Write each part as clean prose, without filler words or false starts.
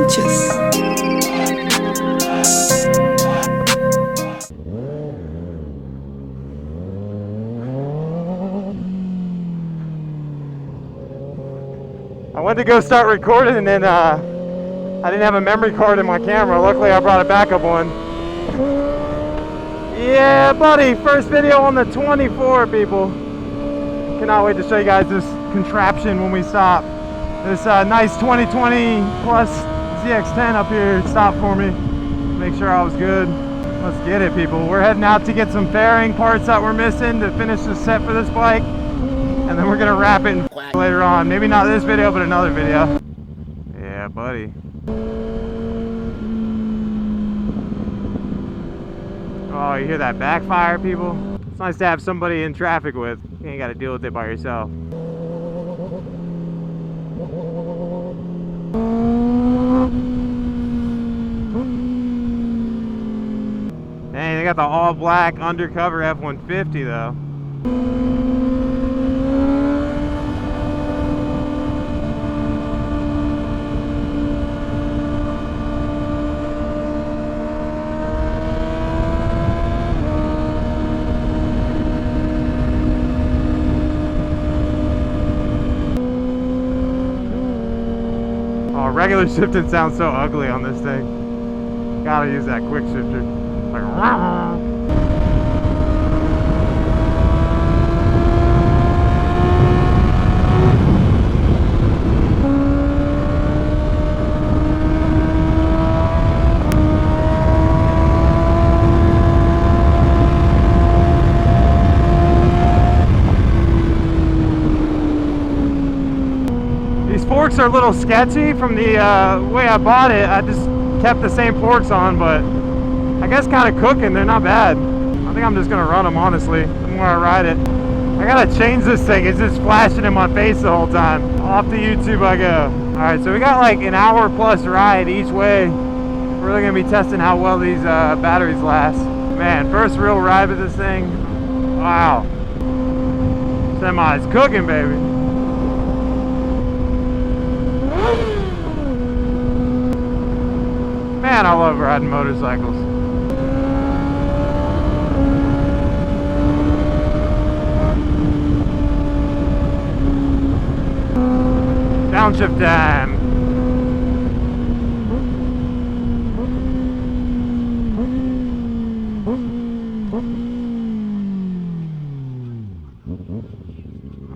purchase. I went to go start recording and then I didn't have a memory card in my camera. Luckily I brought a backup one. Yeah buddy, first video on the 24 people. Cannot wait to show you guys this contraption when we stop. This nice 2020 plus ZX10 up here stopped for me. Make sure I was good. Let's get it people. We're heading out to get some fairing parts that we're missing to finish the set for this bike. And then we're gonna wrap it later on. Maybe not this video, but another video. Yeah, buddy. Oh, you hear that backfire, people? It's nice to have somebody in traffic with. You ain't gotta deal with it by yourself. Dang, they got the all black undercover F-150 though. Regular shifting sounds so ugly on this thing. Gotta use that quick shifter. Like, forks are a little sketchy from the way I bought it. I just kept the same forks on, but I guess kind of cooking, they're not bad. I think I'm just gonna run them honestly, the more I ride it. I gotta change this thing, it's just flashing in my face the whole time. Off to YouTube I go. Alright, so we got like an hour plus ride each way. We're really gonna be testing how well these batteries last. Man, first real ride with this thing. Wow. Semi's cooking, baby. Man, I love riding motorcycles. Downshift time.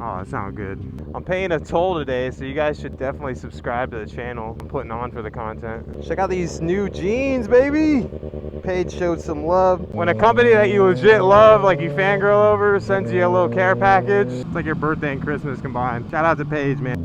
Oh, that sounds good. I'm paying a toll today, so you guys should definitely subscribe to the channel I'm putting on for the content. Check out these new jeans, baby! Paige showed some love. When a company that you legit love, like you fangirl over, sends you a little care package, it's like your birthday and Christmas combined. Shout out to Paige, man.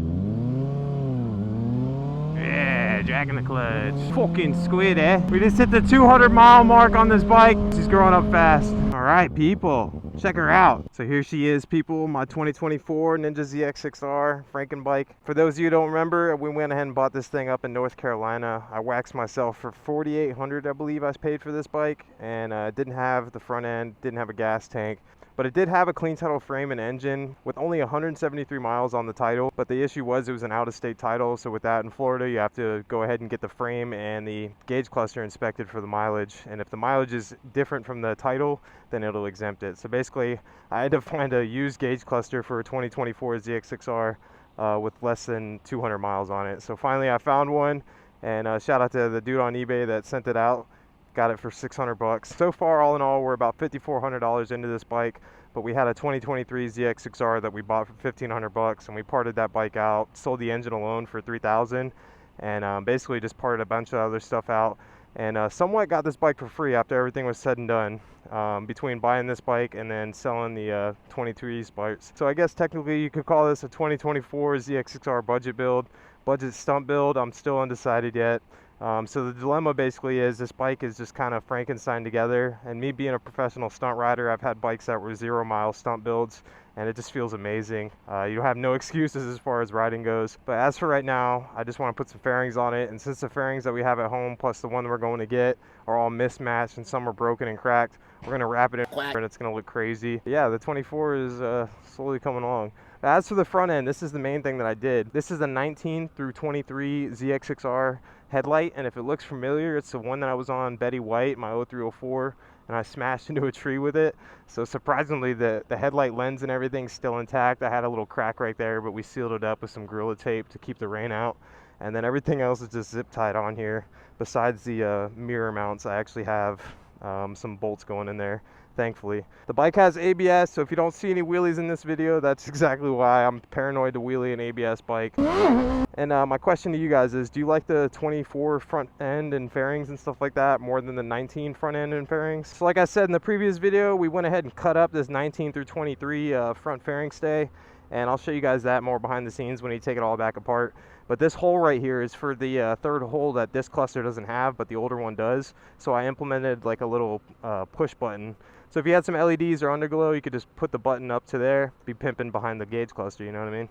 Yeah, dragging the clutch. Fucking squid, eh? We just hit the 200-mile mark on this bike. She's growing up fast. All right, people. Check her out. So here she is, people, my 2024 Ninja ZX6R Frankenbike. For those of you who don't remember, we went ahead and bought this thing up in North Carolina. I waxed myself for $4,800, I believe I paid for this bike, and didn't have the front end, didn't have a gas tank. But it did have a clean title frame and engine with only 173 miles on the title. But the issue was it was an out-of-state title, so with that in Florida, you have to go ahead and get the frame and the gauge cluster inspected for the mileage. And if the mileage is different from the title, then it'll exempt it. So basically, I had to find a used gauge cluster for a 2024 ZX6R with less than 200 miles on it. So finally, I found one, and shout out to the dude on eBay that sent it out. Got it for 600 bucks. So far, all in all, we're about $5,400 into this bike, but we had a 2023 ZX6R that we bought for 1,500 bucks, and we parted that bike out, sold the engine alone for 3,000, and basically just parted a bunch of other stuff out, and somewhat got this bike for free after everything was said and done, between buying this bike and then selling the 23 parts. So I guess technically you could call this a 2024 ZX6R budget build, budget stunt build. I'm still undecided yet. So the dilemma basically is this bike is just kind of Frankenstein together, and me being a professional stunt rider, I've had bikes that were 0-mile stunt builds, and it just feels amazing. You have no excuses as far as riding goes. But as for right now, I just want to put some fairings on it, and since the fairings that we have at home plus the one we're going to get are all mismatched and some are broken and cracked, we're going to wrap it in and it's going to look crazy. Yeah, the 24 is slowly coming along. As for the front end, this is the main thing that I did. This is a 19 through 23 ZX6R headlight, and if it looks familiar, it's the one that I was on Betty White, my 0304, and I smashed into a tree with it. So surprisingly, the headlight lens and everything's still intact. I had a little crack right there, but we sealed it up with some Gorilla Tape to keep the rain out. And then everything else is just zip tied on here. Besides the mirror mounts, I actually have some bolts going in there, thankfully. The bike has ABS, so if you don't see any wheelies in this video, that's exactly why. I'm paranoid to wheelie an ABS bike. And my question to you guys is, do you like the 24 front end and fairings and stuff like that more than the 19 front end and fairings? So like I said in the previous video, we went ahead and cut up this 19 through 23 front fairing stay, and I'll show you guys that more behind the scenes when you take it all back apart. But this hole right here is for the third hole that this cluster doesn't have, but the older one does. So I implemented like a little push button. So if you had some LEDs or underglow, you could just put the button up to there, be pimping behind the gauge cluster, you know what I mean?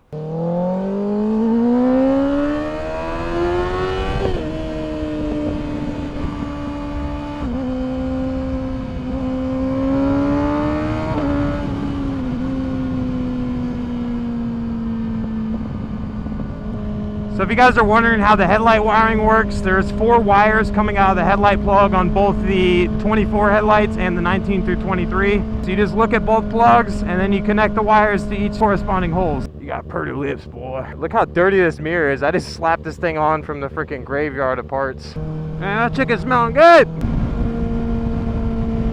So if you guys are wondering how the headlight wiring works, there's 4 wires coming out of the headlight plug on both the 24 headlights and the 19 through 23. So you just look at both plugs and then you connect the wires to each corresponding holes. You got pretty lips, boy. Look how dirty this mirror is. I just slapped this thing on from the freaking graveyard of parts. Man, that chicken's smelling good.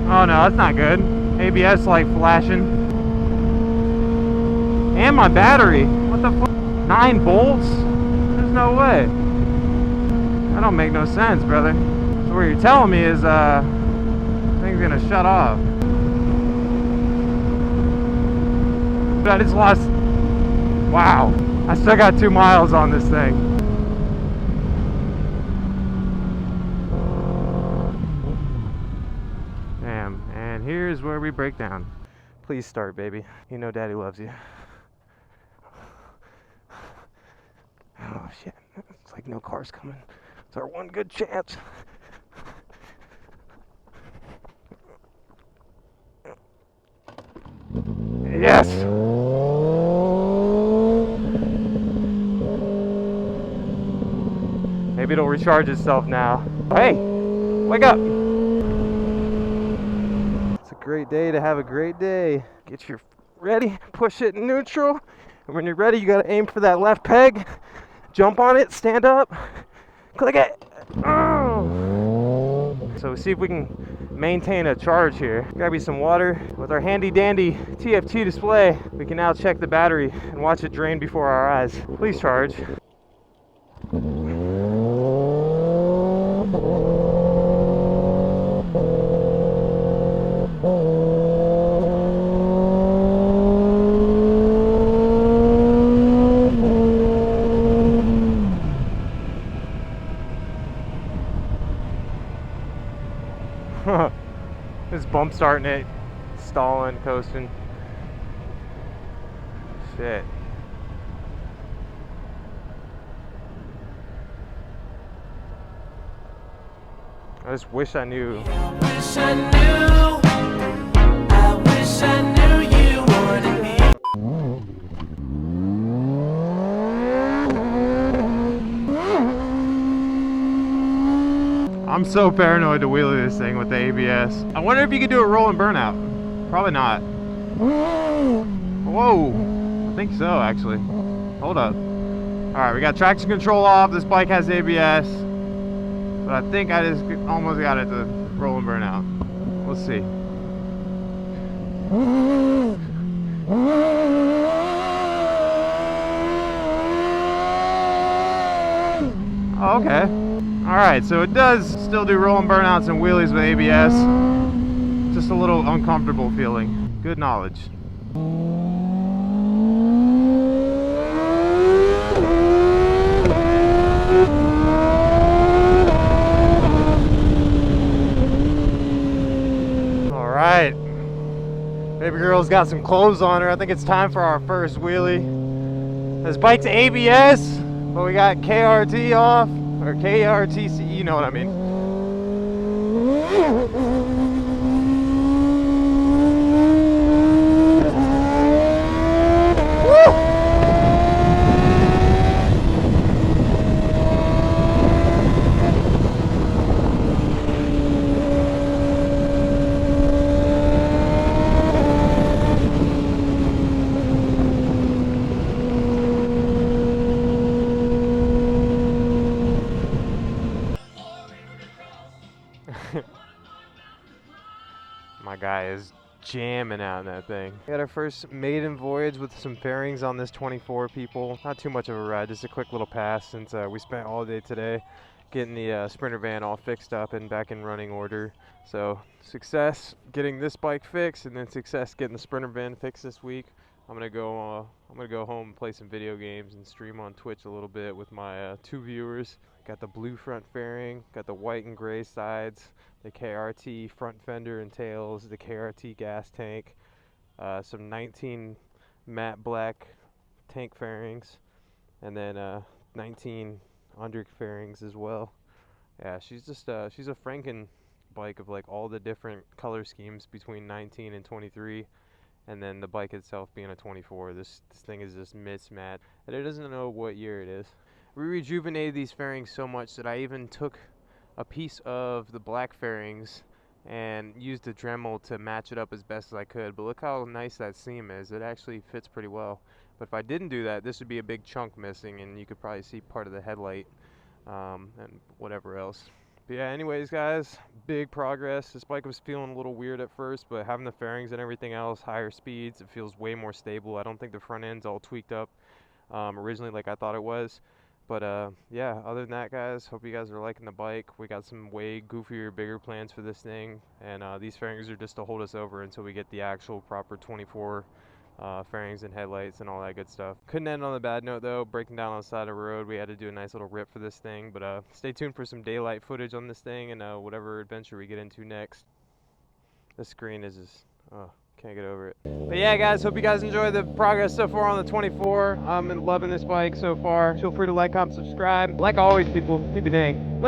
Oh no, that's not good. ABS light flashing. And my battery. What the fuck? 9 volts? No way. That don't make no sense, brother. So what you're telling me is thing's gonna shut off. But I just lost, wow, I still got 2 miles on this thing. Damn, and here's where we break down. Please start, baby. You know daddy loves you. Oh shit, it's like no car's coming. It's our one good chance. Yes! Maybe it'll recharge itself now. Hey, wake up! It's a great day to have a great day. Get your ready, push it in neutral, and when you're ready, you gotta aim for that left peg. Jump on it, stand up, click it. Oh. So see if we can maintain a charge here. Grab you some water. With our handy dandy TFT display, we can now check the battery and watch it drain before our eyes. Please charge. Just bump starting it, stalling, coasting. Shit. I just wish I knew. I wish I knew you wanted me. I'm so paranoid to wheelie this thing with the ABS. I wonder if you could do a roll and burnout. Probably not. Whoa. I think so, actually. Hold up. Alright, we got traction control off. This bike has ABS. But I think I just almost got it to roll and burnout. We'll see. Oh, okay. Alright, so it does still do roll and burnouts and wheelies with ABS. Just a little uncomfortable feeling. Good knowledge. Alright. Baby girl's got some clothes on her. I think it's time for our first wheelie. This bike's ABS, but we got KRT off. Or KRTC, you know what I mean. Woo! My guy is jamming out in that thing. We got our first maiden voyage with some fairings on this 24, people. Not too much of a ride, just a quick little pass since we spent all day today getting the Sprinter van all fixed up and back in running order. So success getting this bike fixed, and then success getting the Sprinter van fixed this week. I'm gonna go home and play some video games and stream on Twitch a little bit with my 2 viewers. Got the blue front fairing, got the white and gray sides, the KRT front fender and tails, the KRT gas tank, some 19 matte black tank fairings, and then 19 under fairings as well. Yeah, she's just she's a Frankenbike of like all the different color schemes between 19 and 23. And then the bike itself being a 24, this thing is just mismatched, and it doesn't know what year it is. We rejuvenated these fairings so much that I even took a piece of the black fairings and used a Dremel to match it up as best as I could. But look how nice that seam is. It actually fits pretty well. But if I didn't do that, this would be a big chunk missing, and you could probably see part of the headlight and whatever else. But yeah, anyways guys, big progress. This bike was feeling a little weird at first, but having the fairings and everything else, higher speeds, it feels way more stable. I don't think the front end's all tweaked up originally like I thought it was. But yeah, other than that guys, hope you guys are liking the bike. We got some way goofier, bigger plans for this thing, and these fairings are just to hold us over until we get the actual proper 24 fairings and headlights and all that good stuff. Couldn't end on a bad note though. Breaking down on the side of the road, we had to do a nice little rip for this thing. But stay tuned for some daylight footage on this thing and whatever adventure we get into next. This screen is just can't get over it. But yeah guys, hope you guys enjoy the progress so far on the 24. I'm loving this bike so far. Feel free to like, comment, subscribe. Like always people, keep it dang.